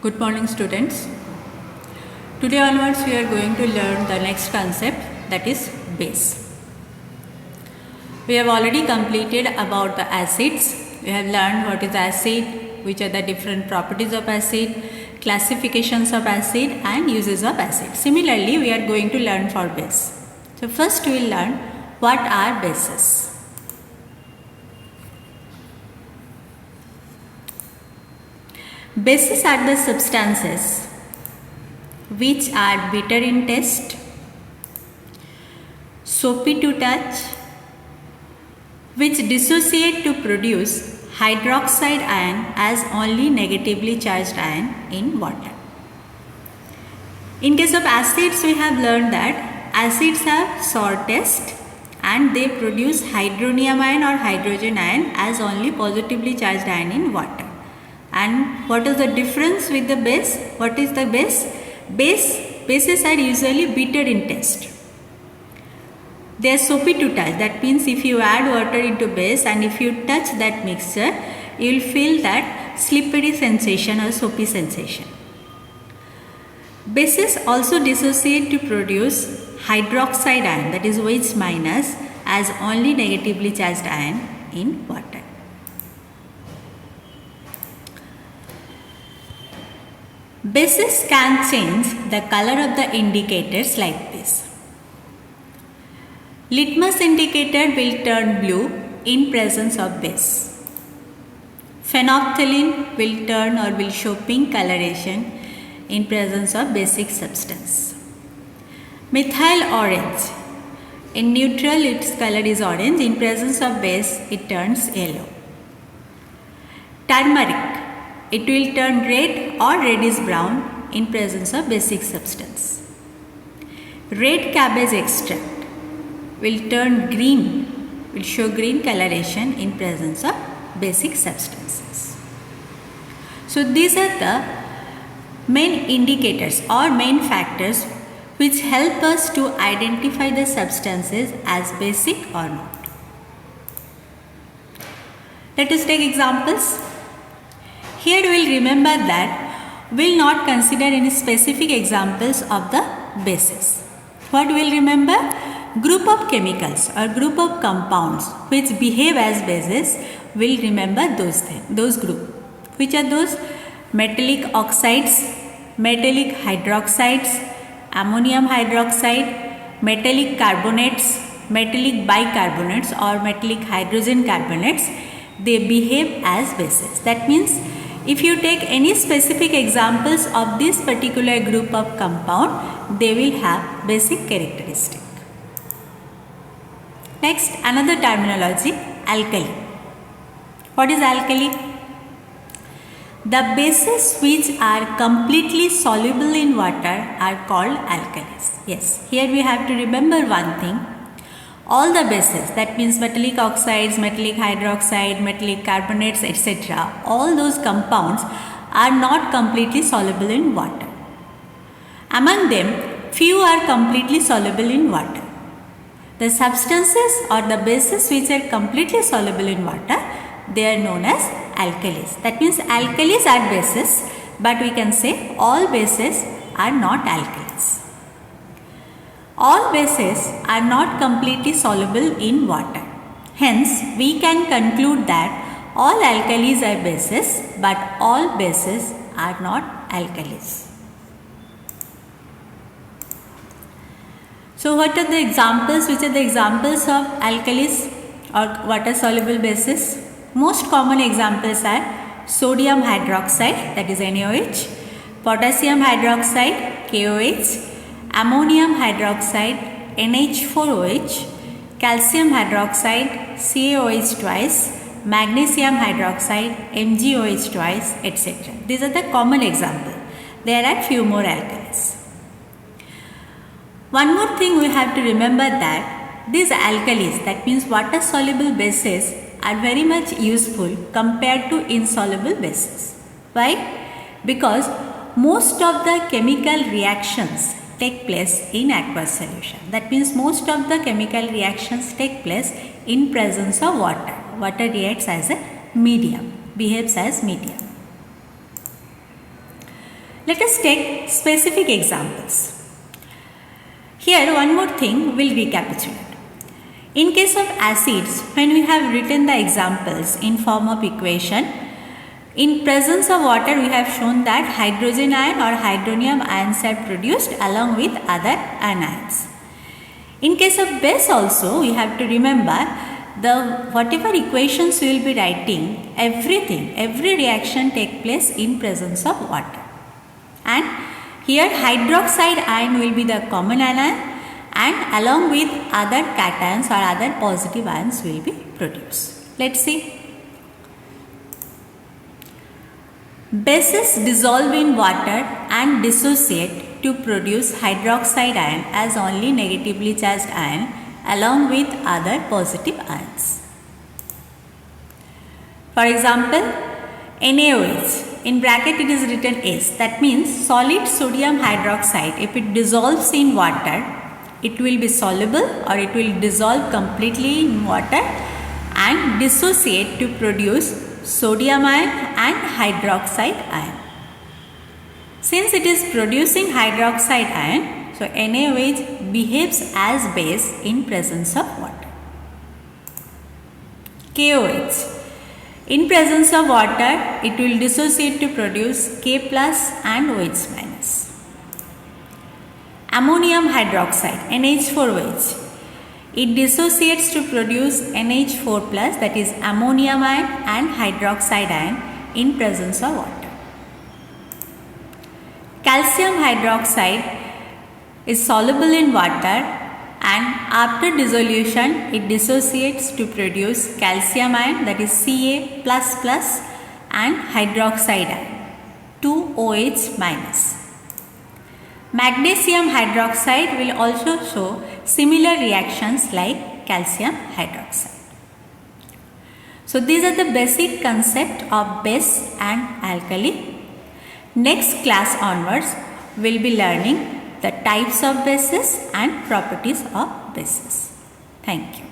Good morning, students. Today onwards we are going to learn the next concept, that is base. We have already completed about the acids. We have learned what is acid, which are the different properties of acid, classifications of acid and uses of acid. Similarly, we are going to learn for base. So first we will learn what are bases. Bases are the substances which are bitter in taste, soapy to touch, which dissociate to produce hydroxide ion as only negatively charged ion in water. In case of acids, we have learned that acids have sour taste and they produce hydronium ion or hydrogen ion as only positively charged ion in water. And what is the difference with the base? What is the base? Bases are usually bitter in taste. They are soapy to touch. That means if you add water into base and if you touch that mixture, you will feel that slippery sensation or soapy sensation. Bases also dissociate to produce hydroxide ion, that is OH minus, as only negatively charged ion in water. Bases can change the color of the indicators like this. Litmus indicator will turn blue in presence of base. Phenolphthalein will turn or will show pink coloration in presence of basic substance. Methyl orange, in neutral its color is orange, in presence of base it turns yellow. Turmeric, it will turn red or reddish brown in presence of basic substance. Red cabbage extract will turn green, will show green coloration in presence of basic substances. So these are the main indicators or main factors which help us to identify the substances as basic or not. Let us take examples. Here we will remember that we will not consider any specific examples of the bases. What we will remember? Group of chemicals or group of compounds which behave as bases, we will remember those group. Which are those? Metallic oxides, metallic hydroxides, ammonium hydroxide, metallic carbonates, metallic bicarbonates or metallic hydrogen carbonates. They behave as bases. That means if you take any specific examples of this particular group of compound, they will have basic characteristic. Next, another terminology, alkali. What is alkali? The bases which are completely soluble in water are called alkalis. Yes, here we have to remember one thing. All the bases, that means metallic oxides, metallic hydroxide, metallic carbonates, etc., all those compounds are not completely soluble in water. Among them, few are completely soluble in water. The substances or the bases which are completely soluble in water, they are known as alkalis. That means alkalis are bases, but we can say all bases are not alkalis. All bases are not completely soluble in water. Hence, we can conclude that all alkalis are bases, but all bases are not alkalis. So, what are the examples? Which are the examples of alkalis or water soluble bases? Most common examples are sodium hydroxide, that is NaOH, potassium hydroxide, KOH, ammonium hydroxide, NH4OH, calcium hydroxide, CaOH twice, magnesium hydroxide, MgOH twice, etc. These are the common examples. There are few more alkalis. One more thing we have to remember that these alkalis, that means water soluble bases, are very much useful compared to insoluble bases. Why? Because most of the chemical reactions take place in aqueous solution. That means most of the chemical reactions take place in presence of water. Water reacts as a medium, behaves as medium. Let us take specific examples. Here one more thing we'll recapitulate. In case of acids, when we have written the examples in form of equation, in presence of water we have shown that hydrogen ion or hydronium ions are produced along with other anions. In case of base also we have to remember whatever equations we will be writing, every reaction take place in presence of water. And here hydroxide ion will be the common anion and along with other cations or other positive ions will be produced. Let's see. Bases dissolve in water and dissociate to produce hydroxide ion as only negatively charged ion along with other positive ions. For example, NaOH, in bracket it is written S, that means solid sodium hydroxide. If it dissolves in water, it will be soluble or it will dissolve completely in water and dissociate to produce sodium ion and hydroxide ion. Since it is producing hydroxide ion, so NaOH behaves as base in presence of water. KOH. In presence of water, it will dissociate to produce K plus and OH minus. Ammonium hydroxide, NH4OH. It dissociates to produce NH4 plus, that is ammonium ion and hydroxide ion in presence of water. Calcium hydroxide is soluble in water and after dissolution it dissociates to produce calcium ion, that is Ca plus plus and hydroxide ion 2OH minus. Magnesium hydroxide will also show similar reactions like calcium hydroxide. So these are the basic concept of base and alkali. Next class onwards we will be learning the types of bases and properties of bases. Thank you.